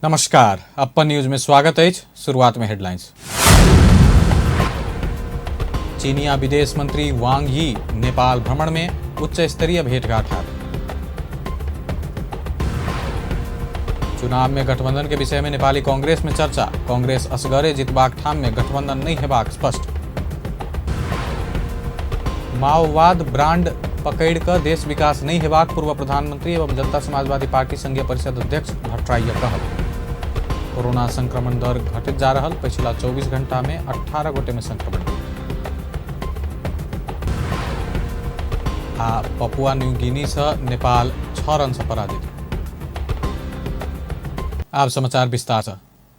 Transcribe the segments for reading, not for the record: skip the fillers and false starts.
नमस्कार, अपन न्यूज में स्वागत है। शुरुआत में हेडलाइंस। चीनिया विदेश मंत्री वांग यी नेपाल भ्रमण में उच्च स्तरीय भेंटघाट। चुनाव में गठबंधन के विषय में नेपाली कांग्रेस में चर्चा। कांग्रेस असगरे जितबाक ठाम में गठबंधन नहीं हेबाक स्पष्ट। माओवाद ब्रांड पकड़ कर देश विकास नहीं हेबाक पूर्व प्रधानमंत्री एवं जनता समाजवादी पार्टी संघीय परिषद अध्यक्ष भट्टराई कहल। कोरोना संक्रमण दर घटित जा रहा। पिछला 24 घंटा में 18 गोटे में संक्रमण। पपुआ न्यू गिनी से नेपाल 6 रन से पराजित। अब समाचार विस्तार से।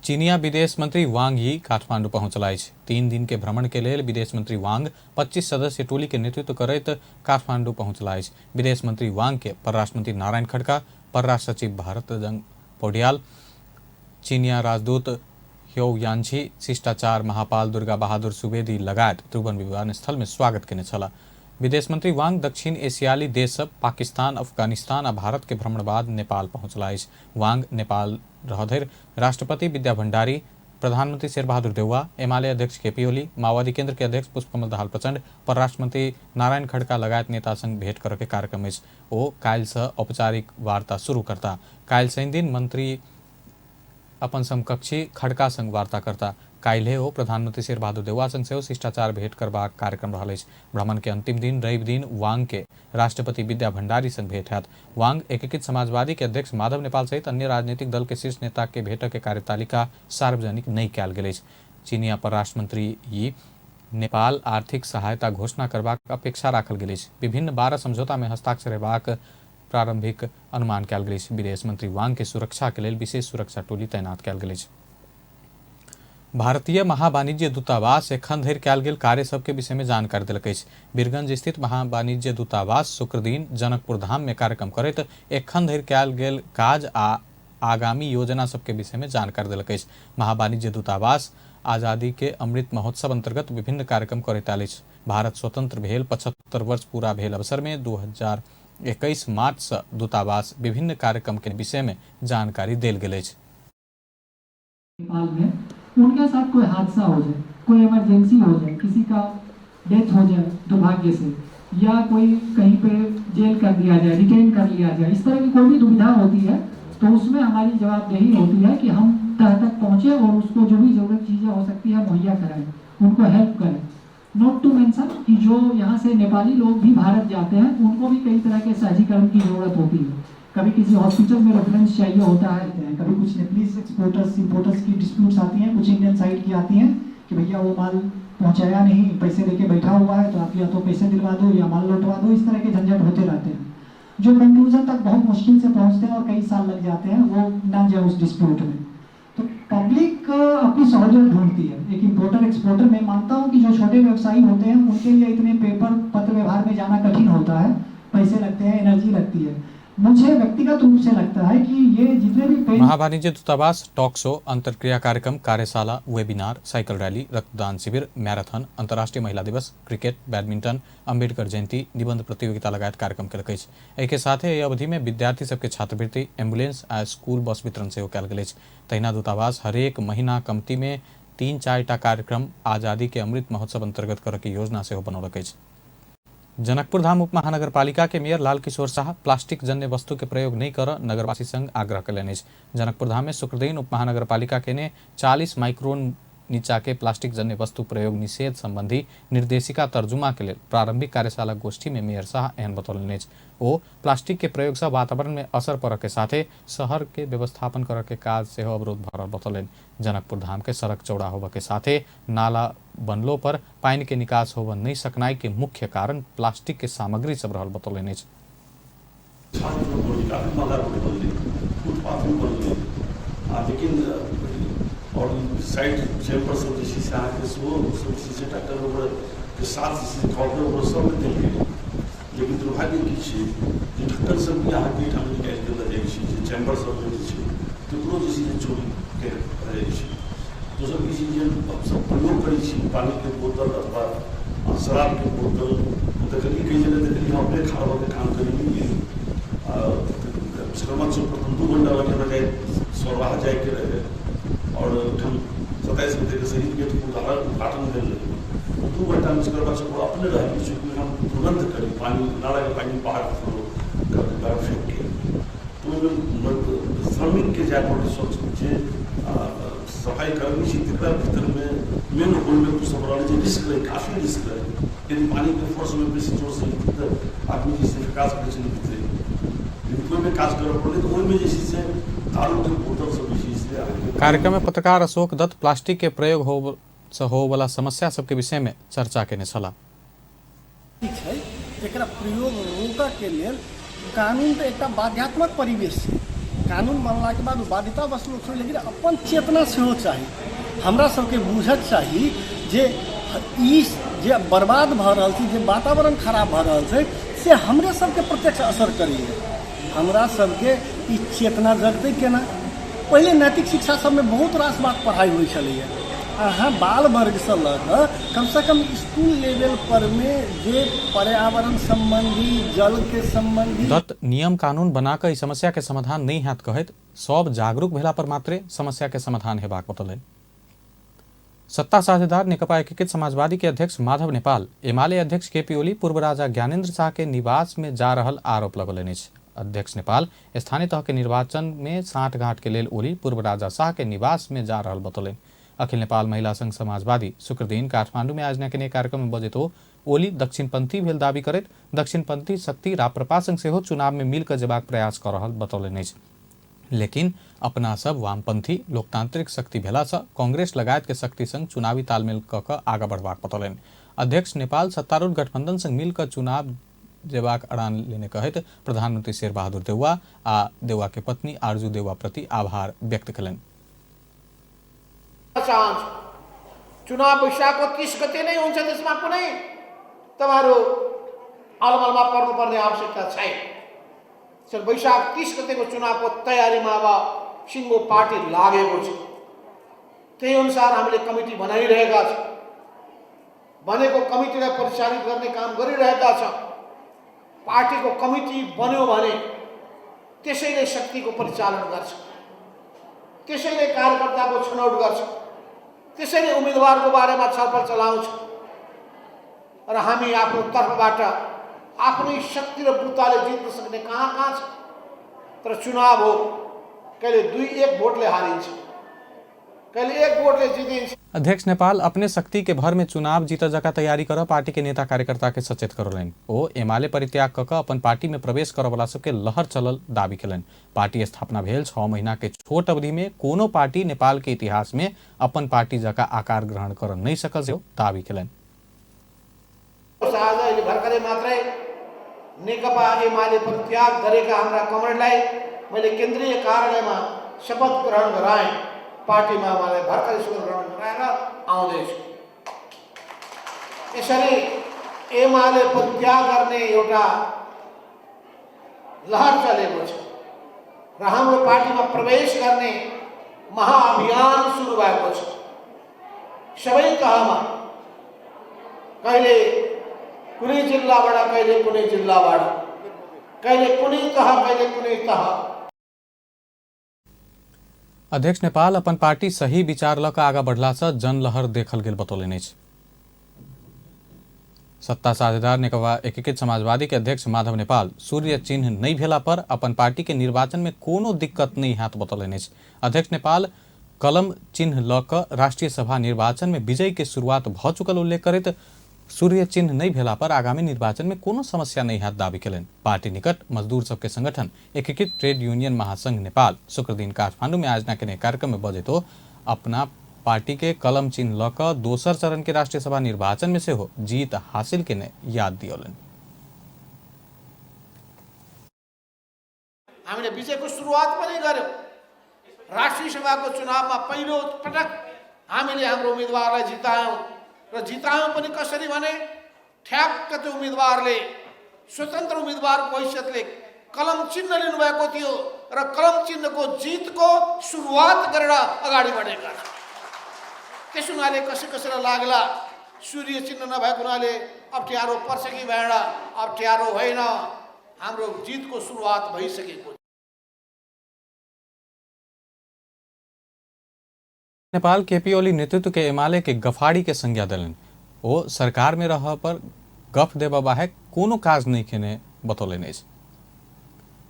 चीनिया विदेश मंत्री वांग यी काठमांडू पहुंचल। 3 दिन के भ्रमण के लिए विदेश मंत्री वांग 25 सदस्य टोली के नेतृत्व करत काठमांडू पहुंचल। विदेश मंत्री वांग के परराष्ट्र मंत्री नारायण खड़का, परराष्ट्र सचिव भारत जंग पौड्याल, चीनिया राजदूत ह्यो यान्छी, शिष्टाचार महापाल दुर्गा बहादुर सुवेदी लगायत त्रिभुवन विमानस्थल में स्वागत केने छला। विदेश मंत्री वांग दक्षिण एशियाली देश सब पाकिस्तान, अफगानिस्तान और भारत के भ्रमण बाद नेपाल पहुंचल। वांग नेपाल रहधर राष्ट्रपति विद्या भण्डारी, प्रधानमंत्री शेरबहादुर देउवा, एमाले अध्यक्ष केपी ओली, माओवादी केंद्र के अध्यक्ष पुष्पकमल दाहाल प्रचंड, परराष्ट्र मंत्री नारायण खड़का लगायत नेता संग भेंट कर कार्यक्रम ओ काल से औपचारिक वार्ता शुरू करता। काल सैन दिन मंत्री अपन समकक्षी खड़का संग वार्ता करता। काल्हे हो प्रधानमंत्री शेरबहादुर देउवा संग से शिष्टाचार भेंट करबाक कार्यक्रम रहल। भ्रमण के अंतिम दिन रवि दिन वांग के राष्ट्रपति विद्या भण्डारी संग भेंट हैत। वांग एकीकृत समाजवादी के अध्यक्ष माधव नेपाल सहित अन्य राजनीतिक दल के शीर्ष नेता के भेंट के कार्यतालिका सार्वजनिक नहीं कयल गेल। चीनिया परराष्ट्र मंत्री यी नेपाल आर्थिक सहायता घोषणा करबाक अपेक्षा राखल गेल। विभिन्न 12 समझौता में हस्ताक्षर हेबाक प्रारंभिक अनुमान कयल गेल। विदेश मंत्री वांग के सुरक्षा के लिए विशेष सुरक्षा टोली तैनात कयल गेल। भारतीय महावाणिज्य दूतावास एखन धरि कयल गेल कार्य सबके विषय में जानकारी दिलक। वीरगंज स्थित महावाणिज्य दूतावास शुक्र दिन जनकपुर धाम में कार्यक्रम करत एखन धरि कयल गेल काज आ आगामी योजना सबके विषय में जानकारी दिलक। महावाणिज्य दूतावास आजादी के अमृत महोत्सव अंतर्गत विभिन्न कार्यक्रम करैत आयल। भारत स्वतंत्र भेल 75 वर्ष पूरा भेल अवसर में 2021 मार्च से दूतावास विभिन्न कार्यक्रम के विषय में जानकारी देल गेल। नेपाल में उनके साथ कोई हादसा हो जाए, कोई इमरजेंसी हो जाए, किसी का डेथ हो जाए दुर्भाग्य से, या कोई कहीं पे जेल कर दिया जाए, डिटेन कर लिया जाए, इस तरह की कोई भी दुविधा होती है तो उसमें हमारी जवाबदेही होती है कि हम तह तक पहुँचे और उसको जो भी जरूरत चीज़ें हो सकती है मुहैया कराएं, उनको हेल्प करें। नोट टू मेंशन कि जो यहाँ से नेपाली लोग भी भारत जाते हैं उनको भी कई तरह के सहजीकरण की जरूरत होती है। कभी किसी हॉस्पिटल में रेफरेंस चाहिए होता है, कभी कुछ नेपालीज एक्सपोर्टर्स इंपोर्टर्स की डिस्प्यूट्स आती हैं, कुछ इंडियन साइड की आती हैं कि भैया वो माल पहुंचाया नहीं, पैसे देके बैठा हुआ है तो आप या तो पैसे दिलवा दो या माल लौटवा दो। इस तरह के झंझट होते रहते हैं जो कंक्लूजन तक बहुत मुश्किल से पहुंचते हैं और कई साल लग जाते हैं वो ना जाए उस डिस्प्यूट में। तो पब्लिक अपनी सहूलियत ढूंढती है। एक इंपोर्टर एक्सपोर्टर में मानता हूँ कि जो छोटे व्यवसायी होते हैं उनके लिए इतने पेपर पत्र व्यवहार में जाना कठिन होता है, पैसे लगते हैं, एनर्जी लगती है। मुझे व्यक्तिगत रूप से लगता है कि ये जितने भी महावाणिज्य दूतावास टॉक शो, अंतरक्रिया कार्यक्रम, कार्यशाला, वेबिनार, साइकिल रैली, रक्तदान शिविर, मैराथन, अंतर्राष्ट्रीय महिला दिवस, क्रिकेट, बैडमिंटन, अम्बेडकर जयंती, निबंध प्रतियोगिता लगायत कार्यक्रम कल। एक साथ ही अवधि में विद्यार्थी सबके छात्रवृत्ति, एम्बुलेंस आ स्कूल बस वितरण से कल गेल। तहिना दूतावास हरेक महीना कमती में 3-4 कार्यक्रम आजादी के अमृत महोत्सव अंतर्गत कर के योजना से बनौलक। जनकपुर धाम उप महानगर पालिका के मेयर लाल किशोर शाह प्लास्टिक जन्य वस्तु के प्रयोग नहीं कर नगरवासी संघ आग्रह कलन। जनकपुर धाम में शुक्र दिन उप महानगर पालिका के ने 40 माइक्रोन नीचा के प्लास्टिक जन्य वस्तु प्रयोग निषेध संबंधी निर्देशिका तर्जुमा के लिए प्रारंभिक कार्यशाला गोष्ठी में मेयर शाह एहन बतौलन। ओ प्लास्टिक के प्रयोग से वातावरण में असर पड़ के साथे शहर के व्यवस्थापन कर के काज से अवरोध भरल बतौलन। जनकपुर धाम के सड़क चौड़ा होबे के साथे नाला बनलो पर पानी के निकास होब नहीं सकनाई के मुख्य कारण प्लास्टिक के सामग्री सब रहल बतौलन। और साइड चैम्बर सब जैसे से आके सब चीज़ें डॉक्टर के साथ कॉर्पोरेट सब दिल गए। लेकिन दुर्भाग्य की जे डॉक्टर सब भी यहाँ के हम निकाल के लगे जे चैम्बर सब जो जैसे चोरी के रहे दोसर की चीज़ सब प्रयोग करी पानी के बोतल अथवा शराब के बोतल देखली कई जगह देखली हम अपने खड़ा होकर काम करी श्रमण से प्रथम 2 घंटा लगे सौराहा जाए के रहे और 27 गते के शहीद गेट के उद्घाटन कर रहे 2 घंटा में उसके बाद सब अपने रहे चूँकि हम तुरंत करी पानी नाला के पानी बाहर फेंक के तो श्रमिक के जाए पड़े सोच सफाई कर्मी छी तकरा भीतर में मेन होल में कुछ सब रहे रिस्क रहे काफी रिस्क रहे यदि पानी के फोर्स में बेसी जोर से तो आदमी जिससे विकास करे छै भीतर कोई में काज कर पड़े तो ओहि में जे से दारू के बोतल सब बेसी इसलिए कार्यक्रम में पत्रकार अशोक दत्त प्लास्टिक के प्रयोग हो वाला समस्या सबके विषय में चर्चा केने छलाह। एकरा प्रयोग रोकऽ के लेल कानून तो एक बाध्यात्मक परिवेश है। कानून बनला के बाद बाध्यता बस लोग छोड़, लेकिन अपन चेतना सेहो चाहिए। हमरा सबके बुझक चाहिए जे ई जे बर्बाद भ रहल छै, जे वातावरण खराब भ रहल छै, से हमरे सबके प्रत्यक्ष असर करैए। हमरा सबके ई चेतना जगतै केना? पहले नैतिक शिक्षा सबमे बहुत रास बात पढ़ाई होइ छलैए। अहाँ बाल वर्ग से लऽ कम से कम स्कूल लेवल पर में जे पर्यावरण संबंधी जल के संबंधी दत्त नियम कानून बनाकर इस समस्या के समाधान नहीं हैत कहैत सब जागरूक भेला पर मात्रे समस्या के समाधान हेबाक बतौलनि। सत्ता साझेदार नेकपा एकीकृत समाजवादी के अध्यक्ष माधव नेपाल एमाले अध्यक्ष केपी ओली पूर्व राजा ज्ञानेन्द्र शाह के निवास में जा रहल आरोप लगौलनि अछि। अध्यक्ष नेपाल स्थानीय तह के निर्वाचन में साँठगांठ के लेल ओली पूर्व राजा शाह के निवास में जा रहल बतौलनि। अखिल नेपाल महिला संघ समाजवादी शुक्र दिन काठमांडू में आयोजना केने कार्यक्रम में बजे तो ओली दक्षिणपंथी भेल दावी करैत दक्षिणपंथी शक्ति राप्रपा संघ सेहो चुनाव में मिलकर जेबाक प्रयास कर रहल बतौलनि अछि। लेकिन अपना सब वामपंथी लोकतांत्रिक शक्ति भेला से कांग्रेस लगायत के शक्ति संग चुनावी तालमेल कऽ आगा बढ़बाक बतौलनि। अध्यक्ष नेपाल सत्तारूढ़ गठबंधन संग मिलकर चुनाव जेबाक अड़ान लेने कहैत प्रधानमंत्री शेर बहादुर देउवा आ देउवा के पत्नी आरजू देउवा प्रति आभार व्यक्त कयलनि। चुनाव वैशाखको 30 गते नै हुन्छ, त्यसमा कुनै तपाईहरु अलमलमा पर्नुपर्ने आवश्यकता छैन। सर वैशाख 30 गतेको चुनावको तयारीमा अब सिङ्गो पार्टी लागेको छ। त्यही अनुसार हामीले कमिटी बनाइरहेका छौँ। बनेको कमिटीलाई परिचालित गर्ने काम गरिरहेका छौँ। पार्टीको कमिटी बन्यो भने त्यसैले शक्तिको परिचालन गर्छ, त्यसैले कार्यकर्ताको छनौट गर्छ, त्यसैले उम्मेदवारको बारेमा छलफल चलाउँछ र हामी आफ्नो तर्फबाट आफ्नै शक्ति र बुताले जित्न सक्ने कहाँ छ। तर चुनाव हो, कहिले 2-1 भोटले हारिन्छ, कहिले 1 भोटले जितिन्छ। अध्यक्ष नेपाल अपने शक्ति के भर में चुनाव जीता जका तैयारी कर पार्टी के नेता कार्यकर्ता के सचेत करौलनि। ओ एमाले परित्याग कऽ अपन पार्टी में प्रवेश करऽ वाला सबके लहर चलल दावी केलनि। पार्टी स्थापना भेल 6 महीना के छोट अवधि में कोनो पार्टी नेपाल के इतिहास में अपन पार्टी जका आकार ग्रहण कर नहीं सकल से दावी केलनि। भर्खरै मात्रै नेकपा एमाले परित्याग गरेका हाम्रा कमरेडलाई मैले केन्द्रीय कार्यालयमा शपथ ग्रहण गराएँ। पार्टीमा मलाई भर्खरै शपथ ग्रहण गराएर आउँदैछु। यसरी एमाले परित्याग गर्ने एउटा लहर चलेको छ र हाम्रो पार्टीमा प्रवेश गर्ने महाअभियान सुरु भएको छ। सबै तहमा, कहिले कुनै जिल्लाबाट, कहिले कुनै जिल्लाबाट, कहिले कुनै तह, कहिले कुनै तह। अध्यक्ष नेपाल अपन पार्टी सही विचार लऽ कऽ आगा बढ़ला से जनलहर देखल गेल बतौलनि अछि। सत्ता साझेदार नेकपा एकीकृत समाजवादी के अध्यक्ष माधव नेपाल सूर्य चिन्ह नहीं भेला पर अपन पार्टी के निर्वाचन में कोनो दिक्कत नहीं हैत बतौलनि अछि। अध्यक्ष नेपाल कलम चिन्ह लऽ कऽ राष्ट्रीय सभा निर्वाचन में विजय के शुरुआत भ चुकल उल्लेख करैत सूर्य चिन्ह नहीं भेला पर आगामी निर्वाचन में कोनो समस्या नहीं हैत दावी केलनि। पार्टी निकट मजदूर सबके संगठन एकीकृत ट्रेड यूनियन महासंघ नेपाल शुक्र दिन काठमांडू में आयोजना केने कार्यक्रम में बजे तो अपना पार्टी के कलम चिन्ह लऽ कऽ दोसर चरण के राष्ट्रीय सभा निर्वाचन में सेहो जीत हासिल केने याद दियौलनि। हामीले विजयको सुरुवात पनि गर्यौं। राष्ट्रिय सभाको चुनावमा पहिलो पटक हामीले हाम्रो उम्मेदवारलाई जितायौं र जितायौं पनि कसरी भने ठ्याक्क त्यो उम्मेदवारले स्वतन्त्र उम्मेदवारको हैसियतले कलम चिन्ह लिनुभएको थियो र कलम चिन्हको जितको सुरुवात गरेर अगाडि बढेका छन्। त्यस हुनाले कसैलाई लाग्ला सूर्य चिन्ह नभएको हुनाले अप्ठ्यारो पर्छ कि भएन, अप्ठ्यारो होइन, हाम्रो जितको सुरुवात भइसकेको नेपाल केपी ओली नेतृत्व के एमाले के गफाड़ी के संज्ञा दिलन। ओ सरकार में रह पर गफ देबा बाहेक कोनो काज नहीं केने बतौलन अछि।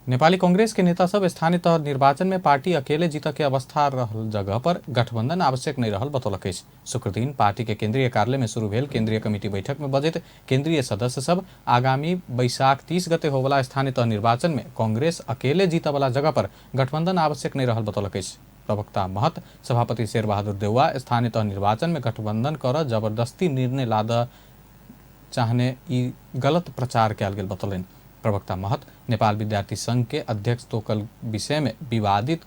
नेपाली कांग्रेस के नेता सब स्थानीय तह निर्वाचन में पार्टी अकेले जीत के अवस्था रहल जगह पर गठबंधन आवश्यक नहीं रहल बतौलक अछि। शुक्र दिन पार्टी के केंद्रीय कार्यालय में शुरू भेल केंद्रीय कमेटी बैठक में बजैत केंद्रीय सदस्य सब आगामी बैसाख 30 गते होवला स्थानीय तह निर्वाचन में कांग्रेस अकेले जीत वाला जगह पर गठबंधन आवश्यक नहीं रहल बतौलक अछि। प्रवक्ता महत सभापति शेरबहादुर देउवा स्थानीय तह निर्वाचन में गठबंधन कर जबरदस्ती निर्णय लाद चाहने ई गलत प्रचार कयल गेल बतौलन। प्रवक्ता महत नेपाल विद्यार्थी संघ के अध्यक्ष तोकल विषय में विवादित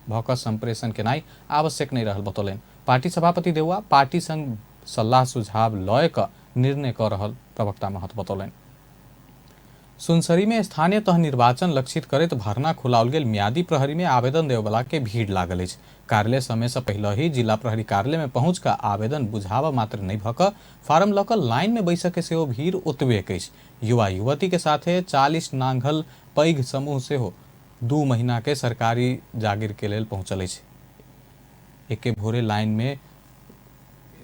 भक संप्रेषण केनाई आवश्यक नहीं रहल बतौलन। पार्टी सभापति देउवा पार्टी संघ सल्लाह सुझाव लय क निर्णय कर रहल प्रवक्ता महत बतौलन। सुनसरी में स्थानीय तह निर्वाचन लक्षित करैत भरना खुलाओल गेल म्यादी प्रहरी में आवेदन देवला के भीड़ लागल अछि। कार्यालय समय से पहले ही जिला प्रहरी कार्यालय में पहुंच कर आवेदन बुझावा मात्र नहीं भक फार्म लक लाइन में बैसक के सेहो भीड़ ओतबे अछि। युवा युवती के साथे 40 नांगल पैघ समूह सेहो 2 महीना के सरकारी जागीर के लेल पहुंचल अछि। एके भोरे लाइन में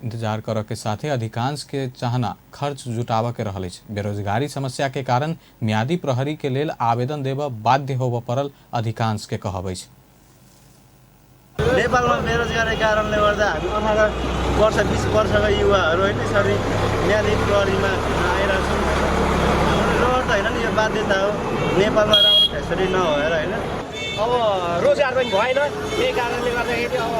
इंतजार कर के साथे अधिकांश के चाहना खर्च जुटाव के रहल अछि। बेरोजगारी समस्या के कारण म्यादी प्रहरी के लेल आवेदन देब बाध्य होब पड़ल अधिकांश के कहब अछि। नेपालमा बेरोजगारी कारणले गर्दा हामी 18 वर्ष 20 वर्षका युवाहरू होइन यसरी म्यादी प्रहरीमा आइरहेको छौँ। हाम्रो त होइन नि, यो बाध्यता हो। नेपालमा राम्रो फेसिलिटी नभएर होइन अब रोजगार पनि भएन, त्यही कारणले गर्दाखेरि अब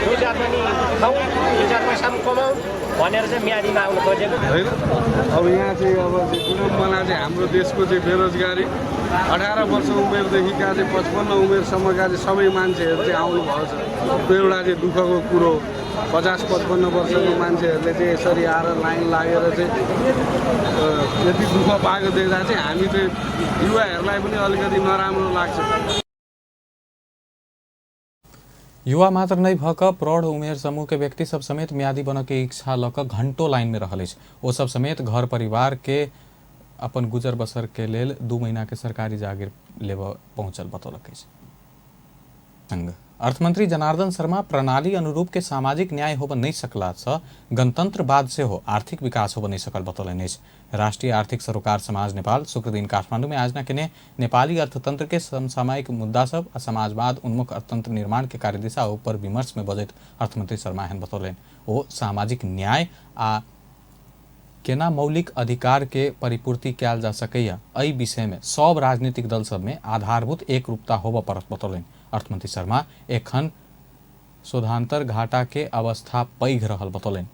रोजगार पनि खाउँ, 2-4 पैसा पनि कमाउँ भनेर चाहिँ म्यादीमा आउनु खोजेको होइन। अब यहाँ चाहिँ अब विडम्बना चाहिँ हाम्रो देशको चाहिँ बेरोजगारी 18 वर्ष उमेरदेखिका चाहिँ 55 उमेरसम्मका चाहिँ सबै मान्छेहरू चाहिँ आउनुभएको छ। त्यो एउटा चाहिँ दुःखको कुरो। 50-55 वर्षको मान्छेहरूले चाहिँ यसरी आएर लाइन लागेर चाहिँ यति दुःख पाएको देख्दा चाहिँ हामी चाहिँ युवाहरूलाई पनि अलिकति नराम्रो लाग्छ। युवा मात्र नहीं भक प्रौढ़ उमेर समूह के व्यक्ति सब समेत म्यादी बन के इच्छा लक घंटों लाइन में रहल अछि। ओ सब समेत घर परिवार के अपन गुजर बसर के लेल 2 महीना के सरकारी जागीर लेब पहुंचल बतौलक अछि। अर्थमंत्री जनार्दन शर्मा प्रणाली अनुरूप के सामाजिक न्याय होब नहीं सकला स गणतंत्रवाद से हो आर्थिक विकास होब नहीं सकल बतौलन अछि। राष्ट्रीय आर्थिक सरोकार समाज नेपाल शुक्र दिन काठमांडू में आयोजना केने नेपाली अर्थतंत्र के समसामयिक मुद्दा सब आ समाजवाद उन्मुख अर्थतंत्र निर्माण के कार्यदिशा ऊपर विमर्श में बजैत अर्थमंत्री शर्मा एहन बतौलन। ओ सामाजिक न्याय आ केना मौलिक अधिकार के परिपूर्ति कयल जा सकैया एहि विषय में सब राजनीतिक दल सब में आधारभूत एकरूपता होब पड़त बतौलन। अर्थमंत्री शर्मा एखन शोधांतर घाटा के अवस्था पैघ रहल बतौलन।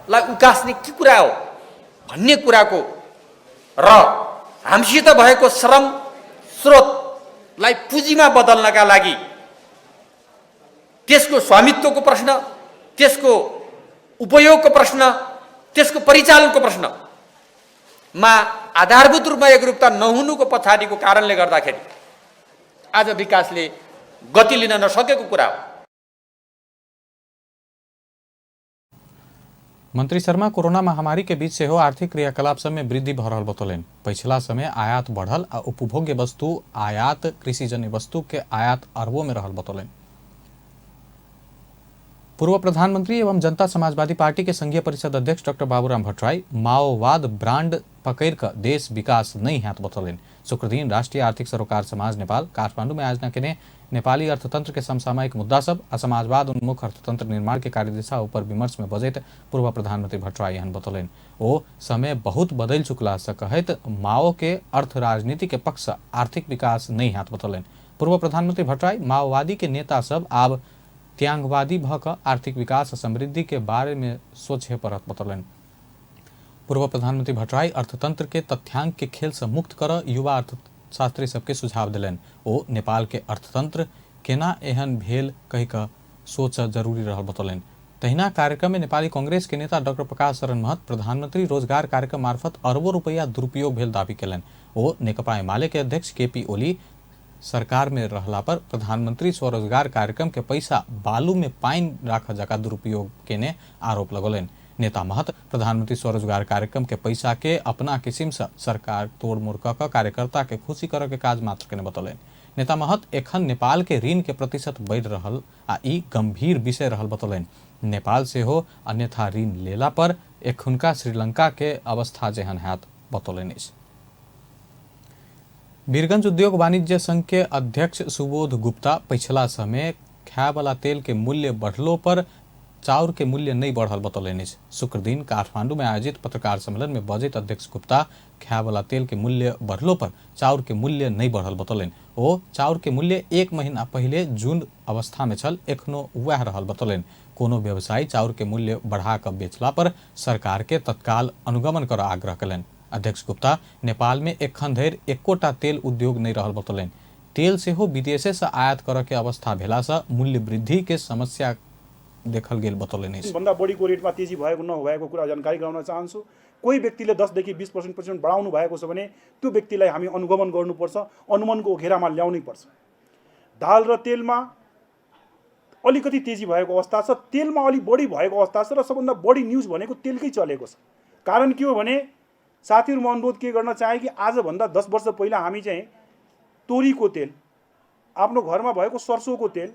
लाई उकास्ने के कुरा हो भन्ने कुराको र हामीसित भएको श्रम स्रोतलाई पुँजीमा बदल्नका लागि त्यसको स्वामित्वको प्रश्न, त्यसको उपयोगको प्रश्न, त्यसको परिचालनको प्रश्नमा आधारभूत रूपमा एकरूपता नहुनुको पछाडिको कारणले गर्दाखेरि आज विकासले गति लिन नसकेको कुरा हो। मंत्री शर्मा कोरोना महामारी के बीच से हो आर्थिक क्रियाकलाप सब में वृद्धि भ रहल बतौलन। पिछला समय आयात बढ़ल आ उपभोग्य वस्तु आयात कृषिजन्य वस्तु के आयात अरबों में रहल बतौलन। पूर्व प्रधानमंत्री एवं जनता समाजवादी पार्टी के संघीय परिषद अध्यक्ष डॉक्टर बाबूराम भट्टराई माओवाद ब्रांड पकड़ कर देश विकास नहीं हैत बतौलन। शुक्र दिन राष्ट्रीय आर्थिक सरोकार समाज नेपाल काठमांडू में आयोजना केने नेपाली अर्थतंत्र के समसामयिक मुद्दा सब आ समाजवाद उन्मुख अर्थतंत्र निर्माण के कार्यदिशा ऊपर विमर्श में बजैत पूर्व प्रधानमंत्री भट्टराई एहन बतौलन। ओ समय बहुत बदल चुकला से कहत माओ के अर्थ राजनीति के पक्ष आर्थिक विकास नहीं हैत बतौलन। पूर्व प्रधानमंत्री भट्टराई माओवादी के नेता सब आब त्यागवादी भक आर्थिक विकास समृद्धि के बारे में सोचे पड़त बतौलन। पूर्व प्रधानमंत्री भट्टराई अर्थतंत्र के तथ्यांक के खेल से मुक्त कर युवा अर्थशास्त्री सबके सुझाव दिलन। ओ नेपाल के अर्थतंत्र केना एहन भेल कही का सोच जरूरी रहल बतौलन। तहिना कार्यक्रम में नेपाली कांग्रेस के नेता डॉक्टर प्रकाश शरण महत प्रधानमंत्री रोजगार कार्यक्रम मार्फत अरबों रुपया दुरुपयोग भेल दावी केलन। ओ नेकपा एमाले के अध्यक्ष केपी ओली सरकार में रहला पर प्रधानमंत्री स्वरोजगार कार्यक्रम के पैसा बालू में पानी राख जका दुरुपयोग केने आरोप लगौलन। नेता महत प्रधानमंत्री स्वरोजगार कार्यक्रम के पैसा के अपना किस्म से सरकार तोड़ मोड़ क कार्यकर्ता के खुशी कर के काज मात्र केने बतौलन। नेता महत एखन नेपाल के ऋण के प्रतिशत बढ़ि रहल आ ई गंभीर विषय रहल बतौलनि। नेपाल से हो अन्यथा ऋण लेला पर एखुनका श्रीलंका के अवस्था जेहन हैत बतौलनि। वीरगंज उद्योग वाणिज्य संघ के अध्यक्ष सुबोध गुप्ता पिछला समय खाय वाला तेल के मूल्य बढ़लो पर चाउर के मूल्य नहीं बढ़ल बतौलनि। शुक्र दिन काठमांडू में आयोजित पत्रकार सम्मेलन में बजैत अध्यक्ष गुप्ता खाय वाला तेल के मूल्य बढ़लो पर चाउर के मूल्य नहीं बढ़ल बतौलनि। ओ चाउर के मूल्य 1 महीना पहले जून अवस्था में छल, एखनो वह रहल बतौलनि। कोनो व्यवसायी चाउर के मूल्य बढ़ा कर बेचला पर सरकार के तत्काल अनुगमन कर आग्रह कलनि। अध्यक्ष गुप्ता नेपाल में एखन धरि एकोटा तेल उद्योग नहीं रहल बतौलनि। तेल से हो विदेशे से आयात करे के अवस्था भेला से मूल्य वृद्धि के समस्या देखल गेल बतौलनि। भन्दा बढीको रेटमा तेजी भएको नभएको कुरा जानकारी गराउन चाहन्छु। कोही व्यक्तिले 10 देखि 20% बढाउनु भएको छ भने त्यो व्यक्तिलाई हामी अनुगमन गर्नुपर्छ, अनुमानको घेरामा ल्याउनै पर्छ। दाल र तेलमा अलिकति तेजी भएको अवस्था छ, तेलमा अलि बढी भएको अवस्था छ र सबभन्दा बढी न्युज भनेको तेलकै चलेको छ। कारण के हो भने साथीहरुमा अनुरोध के गर्न चाहे कि आजभन्दा 10 वर्ष पहिला हामी चाहिँ तोरीको तेल, आफ्नो घरमा भएको सरसोको तेल।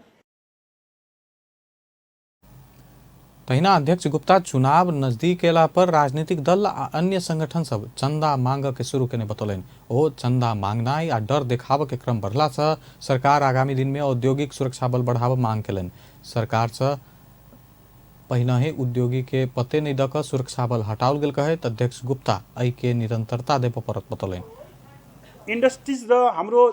तहिना अध्यक्ष गुप्ता चुनाव नजदीक एला पर राजनीतिक दल आ अन्य संगठन सब चंदा मांग के शुरू केने बतौलनि। ओ चंदा मांगनाई आ डर देखाव के क्रम बढ़ला से सरकार आगामी दिन में औद्योगिक सुरक्षा बल बढ़ाव मांग केलनि। सरकार से पहिने उद्योगी के पते नहीं दक सुरक्षा बल हटाओल गेल कहैत अध्यक्ष गुप्ता एहि के निरंतरता देब परत बतौलनि। इन्डस्ट्रीज र हाम्रो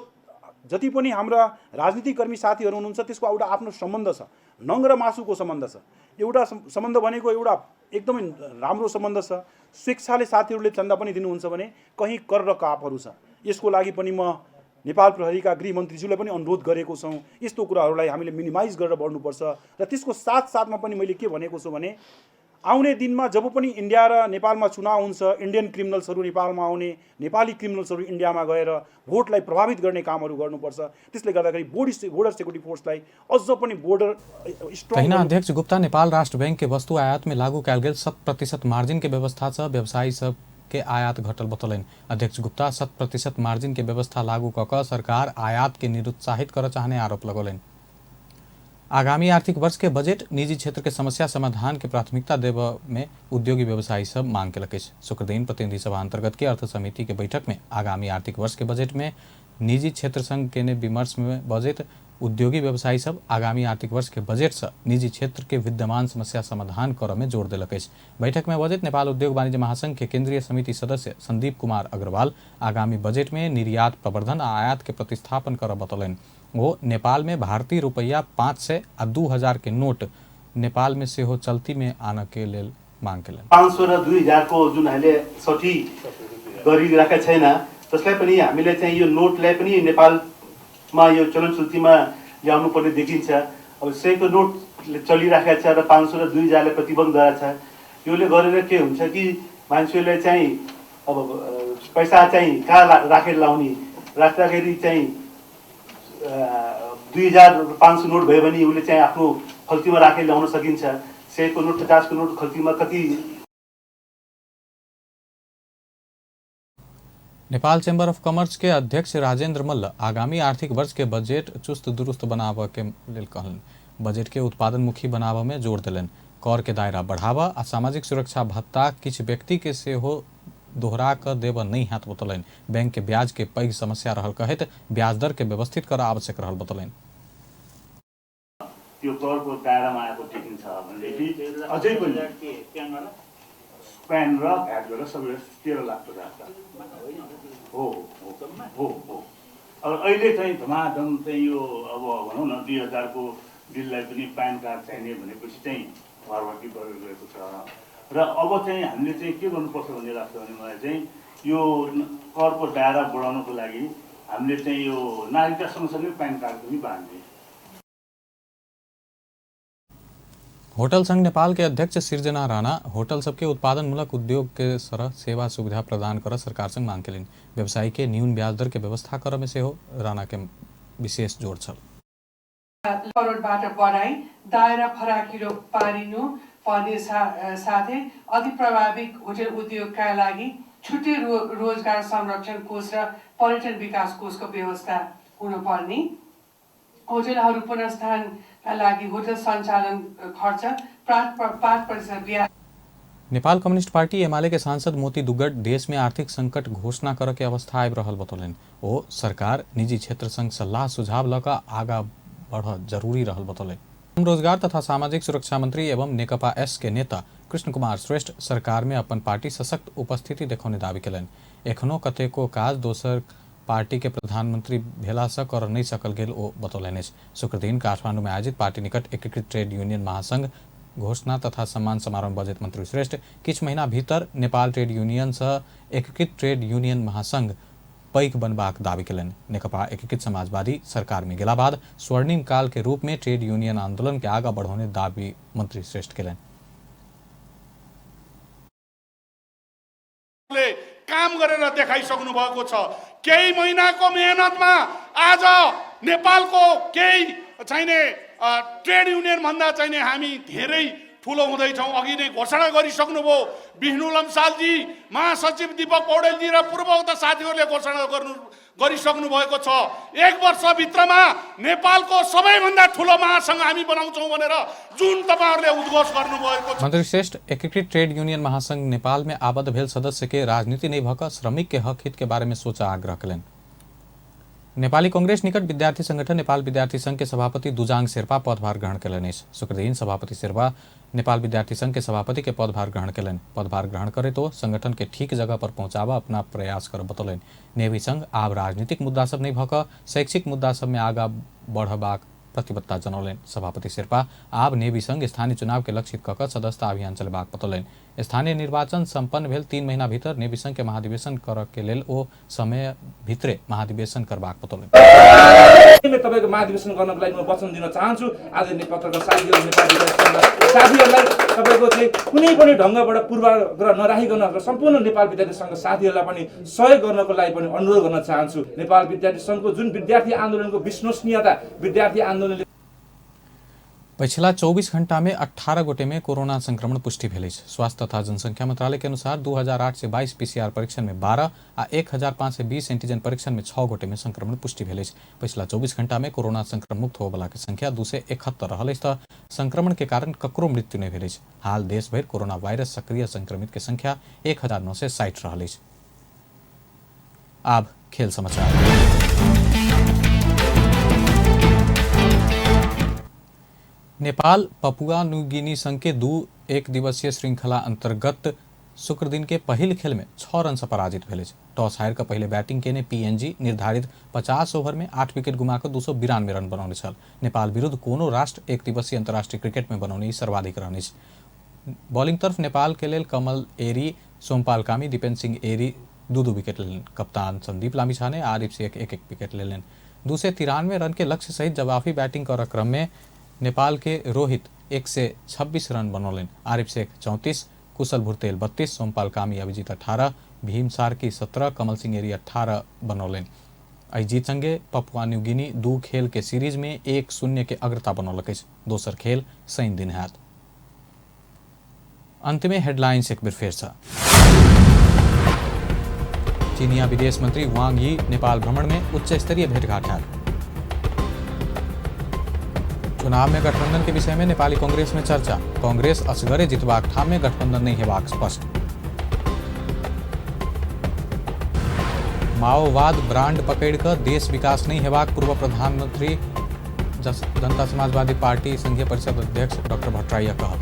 जति पनि हाम्रा राजनीतिक कर्मी साथीहरू हुनुहुन्छ त्यसको एउटा आफ्नो सम्बन्ध छ, नङ र मासुको सम्बन्ध छ। एउटा सम्बन्ध भनेको एउटा एकदमै राम्रो सम्बन्ध छ। स्वेच्छाले साथीहरूले चन्दा पनि दिनुहुन्छ भने कहीँ कर र कापहरू छ। यसको लागि पनि म नेपाल प्रहरीका गृहमन्त्रीज्यूलाई पनि अनुरोध गरेको छौँ, यस्तो कुराहरूलाई हामीले मिनिमाइज गरेर बढ्नुपर्छ। र त्यसको साथसाथमा पनि मैले के भनेको छु भने आउने दिनमा जब पनि इन्डिया र नेपालमा चुनाव हुन्छ, इन्डियन क्रिमिनल्सहरू नेपालमा आउने, नेपाली क्रिमिनल्सहरू इन्डियामा गएर भोटलाई प्रभावित गर्ने कामहरू गर्नुपर्छ। त्यसले गर्दाखेरि बोर्डर सिक्युरिटी फोर्सलाई अझ पनि बोर्डर स्ट्रङ। तहिना अध्यक्ष गुप्ता नेपाल राष्ट्र बैंक के वस्तु आयात में लागू कयल गेल 100% मार्जिन के व्यवस्था से व्यवसायी सब के आयात घटल बतौलनि। अध्यक्ष गुप्ता 100% मार्जिन के व्यवस्था लागू कऽ सरकार आयात के निरुत्साहित कर चाहने आरोप लगौलनि। आगामी आर्थिक वर्ष के बजट निजी क्षेत्र के समस्या समाधान के प्राथमिकता देव में उद्योगी व्यवसायी सब मांग केलक। शुक्र दिन प्रतिनिधि सभा अंतर्गत के अर्थ समिति के बैठक में आगामी आर्थिक वर्ष के बजट में निजी क्षेत्र संग के विमर्श में बजट उद्योगी व्यवसायी सब आगामी आर्थिक वर्ष के बजट से निजी क्षेत्र के विद्यमान समस्या समाधान कर में जोर दिलक। बैठक में बजट नेपाल उद्योग वाणिज्य महासंघ के केंद्रीय समिति सदस्य संदीप कुमार अग्रवाल आगामी बजट में निर्यात प्रवर्धन आ आयात के प्रतिस्थापन कर बतौलनि। वो नेपाल में भारतीय रुपया 500 आ 2000 के नोट नेपाल में से हो चलती में आने के लेल मांग केलनि। 500 र 2000 को जुन हामीले सठी गरिरहेका छैन त्यसलाई पनि हामीले चाहिँ यो नोटलाई पनि नेपालमा यो चलन चल्तीमा ल्याउनु पर्ने देखिन्छ। अब 100 को नोट चलिरहेको छ र 500 र 2000 ले प्रतिबन्ध गरेको छ। योले गरेर के हुन्छ कि मान्छेले चाहिँ अब पैसा चाहिँ कहाँ राखेर लाउने, राख्दाखेरि चाहिँ 2500 नोट भयो भने उसले चाहिँ आफ्नो खल्तीमा राखेर ल्याउन सकिन्छ। 100 को नोट 50 को नोट खल्तीमा कति। नेपाल चैम्बर ऑफ कॉमर्स के अध्यक्ष राजेंद्र मल्ल आगामी आर्थिक वर्ष के बजट चुस्त दुरुस्त बनाव के लेल कहलन। बजट के उत्पादनमुखी बनाव में जोर दिलन। कर के दायरा बढ़ावा आ सामाजिक सुरक्षा भत्ता किछ व्यक्ति के से हो दोहरा कर देव नहीं हाथ बतौलनि। बैंक के ब्याज के पैघ समस्या रहल कहत ब्याज दर के व्यवस्थित कर आवश्यक रहल बतौलनि। त्यो करको दायरामा आएको देखिन्छ भनेदेखि अझै पनि प्यान र भ्याट गरेर सबै 13 लाख हो। अब अहिले चाहिँ धमाधम चाहिँ यो अब भनौँ न 2000 को बिललाई पनि प्यान कार्ड चाहिने भनेपछि चाहिँ भरभर्ती गरेर गएको छ। र अब चाहिँ हामीले चाहिँ के गर्नुपर्छ भन्ने लाग्छ भने मलाई चाहिँ यो करको दायरा बढाउनको लागि हामीले चाहिँ यो नागरिकता सँगसँगै प्यान कार्ड पनि बाँड्ने। होटल संघ नेपाल के अध्यक्ष सिर्जना राणा होटल सबके उत्पादन मूलक उद्योग के सरह सेवा सुविधा प्रदान कर सरकार संग मांग केलनि। व्यवसायी के न्यून ब्याज दर के व्यवस्था कर में से हो राणा के विशेष जोड़ छल। करोडबाट बढाई दायरा फराकिलो पारिनु पर्ने साथै अति प्रभावित होटल उद्योगका लागि छुट्टै रोजगार संरक्षण कोष र पर्यटन विकास कोषको व्यवस्था हुनुपर्ने, होटलहरू पुनर्स्थानका लागि होटल सञ्चालन खर्च 5% ब्याज। नेपाल कम्युनिस्ट पार्टी एमाले के सांसद मोती दुग्गड देश में आर्थिक संकट घोषणा करे के अवस्था आबि रहल बतौलन। ओ सरकार निजी क्षेत्र संग सलाह सुझाव लऽ कऽ आगा बढ़ जरूरी रहल बतौलन। रोजगार तथा सामाजिक सुरक्षा मंत्री एवं नेकपा एस के नेता कृष्ण कुमार श्रेष्ठ सरकार में अपन पार्टी सशक्त उपस्थिति देखौने दावी कयलनि। एखनो कतेको काज दोसर पार्टी के प्रधानमंत्री भेला से कर नहीं सकल गेल ओ बतौलनि। शुक्र दिन काठमांडू में आयोजित पार्टी निकट एकीकृत ट्रेड यूनियन महासंघ घोषणा तथा सम्मान समारोह में बजैत मंत्री श्रेष्ठ किछ महीना भीतर नेपाल ट्रेड यूनियन से एकीकृत ट्रेड यूनियन महासंघ पैघ बनबाक दावी कयलनि। नेकपा एकीकृत समाजवादी सरकार में गेला बाद स्वर्णिम काल के रूप में ट्रेड यूनियन आंदोलन के आगा बढ़ाउने दावी मंत्री श्रेष्ठ कयलनि। काम गरेर देखाइसक्नु भएको छ। केही महिनाको मेहनतमा आज नेपालको केही चाहिने ट्रेड युनियन भन्दा चाहिने हामी धेरै ठुलो हुँदैछौँ। अघि नै घोषणा गरिसक्नुभयो विष्णु लम्सालजी, महासचिव दीपक पौडेलजी र पूर्वोक्त साथीहरूले घोषणा गरिसक्नु भएको छ। 1 वर्षभित्रमा नेपालको सबैभन्दा ठुलो महासंघ हामी बनाउँछौँ भनेर जुन तपाईहरुले उद्घोष गर्नुभएको छ। मंत्री श्रेष्ठ एकीकृत ट्रेड यूनियन महासंघ नेपाल में आबद्ध भेल सदस्य के राजनीति नहीं भक श्रमिक के हक हित के बारे में सोचा आग्रह कयलनि। नेपाली कांग्रेस निकट विद्यार्थी संगठन नेपाल विद्यार्थी संघ के सभापति दुजाङ शेर्पा पदभार ग्रहण कयलनि। शुक्र दिन सभापति शेर्पा नेपाल विद्यार्थी संघ के सभापति के पदभार ग्रहण कयलनि। पदभार ग्रहण करे तो संगठन के ठीक जगह पर पहुंचावा अपना प्रयास कर बतौलनि। नेवी संघ आब राजनीतिक मुद्दा सब नहीं भक शैक्षिक मुद्दा सब में आगा बढ़बाक प्रतिबद्धता जनौलनि। सभापति शेर्पा आब नेवी संघ स्थानीय चुनाव के लक्षित कऽ कऽ सदस्यता अभियान चलेबाक बतौलनि। स्थानीय निर्वाचन संपन्न भेल 3 महीना भीतर नेवी संघ के महाधिवेशन करऽ के लेल ओ समय भित्रे महाधिवेशन करबाक बतौलनि। तपाईको महाधिवेशन गर्नको लागि म वचन दिन चाहन्छु। आदरणीय पत्रकार साथीहरु, नेपाली साथीहरुलाई तपाईको चाहिँ कुनै पनि ढंगबाट पूर्वाग्रह नराखिकन र सम्पूर्ण नेपाल विद्यार्थी संघ साथीहरुलाई पनि सहयोग गर्नको लागि पनि अनुरोध गर्न चाहन्छु। नेपाल विद्यार्थी संघको जुन विद्यार्थी आन्दोलनको विश्वसनीयता विद्यार्थी आन्दोलन पिछला 24 घंटा में 18 गोटे में कोरोना संक्रमण पुष्टि भेल। स्वास्थ्य तथा जनसंख्या मंत्रालय के अनुसार 2008 से 22 पीसीआर परीक्षण में 12 आ 1520 एंटीजन परीक्षण में 6 गोटे में संक्रमण पुष्टि भेल। पिछला 24 घंटा में कोरोना संक्रमण मुक्त होने वाला के संख्या 271 रहल। संक्रमण के कारण ककरो मृत्यु नहीं भेल। हाल देश भर कोरोना वायरस सक्रिय संक्रमित के संख्या 1960 रहल। अब खेल समाचार। नेपाल पपुआ न्यूगिनी संघ के 2 दिवसीय श्रृंखला अंतर्गत शुक्र दिन के पहिल खेल में 6 रन से पराजित भेल। टॉस हार कर पहले बैटिंग केने पीएनजी निर्धारित 50 ओवर में 8 विकेट गुमाकर 292 रन बनौने छल। नेपाल विरुद्ध कोनो राष्ट्र 1 दिवसीय अंतर्राष्ट्रीय क्रिकेट में बनौने सर्वाधिक रहने। बॉलिंग तरफ नेपाल के लेल कमल एरी, सोमपाल कामी, दीपेन सिंह एरी 2 विकेट लेलन। कप्तान संदीप लामिछा ने आरिफ शेख 1 विकेट लेलन। 293 रन के लक्ष्य सहित जवाबी बैटिंग कर क्रम में नेपाल के रोहित 126 रन बनौलन। आरिफ शेख 34, कुशल भुर्तेल 32, सोमपाल कामी अभिजीत 18, भीम सार्की 17, कमल सिंह एरी 18 बनौलन। एहि जीत संगे पपुआ न्यूगिनी 2 खेल के सीरीज में 1-0 के अग्रता बनौलक। दोसर खेल शनि दिन हैत। अंत में हेडलाइंस एक बेर फेर से। चीनिया विदेश मंत्री वांग यी नेपाल भ्रमण में उच्च स्तरीय भेंटघाट है। चुनाव में गठबंधन के विषय में नेपाली कांग्रेस में चर्चा। कांग्रेस असगरे जितबाक ठाम में गठबंधन नहीं हेबाक स्पष्ट। माओवाद ब्रांड पकड़कर देश विकास नहीं हेबाक पूर्व प्रधानमंत्री जनता समाजवादी पार्टी संघीय परिषद अध्यक्ष डॉक्टर भट्टराईया कहब।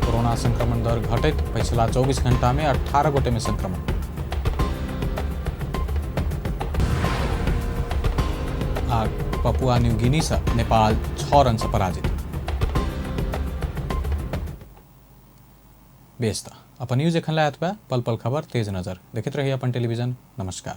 कोरोना संक्रमण दर घटैत पिछला 24 घंटा में 18 गोटे में संक्रमण। पपुआ न्यूगिनी से नेपाल 6 रन से पराजित। बेस्ता अपन न्यूज एखन लायत बा। पल पल खबर तेज नजर देखते रहिए अपन टेलीविजन। नमस्कार।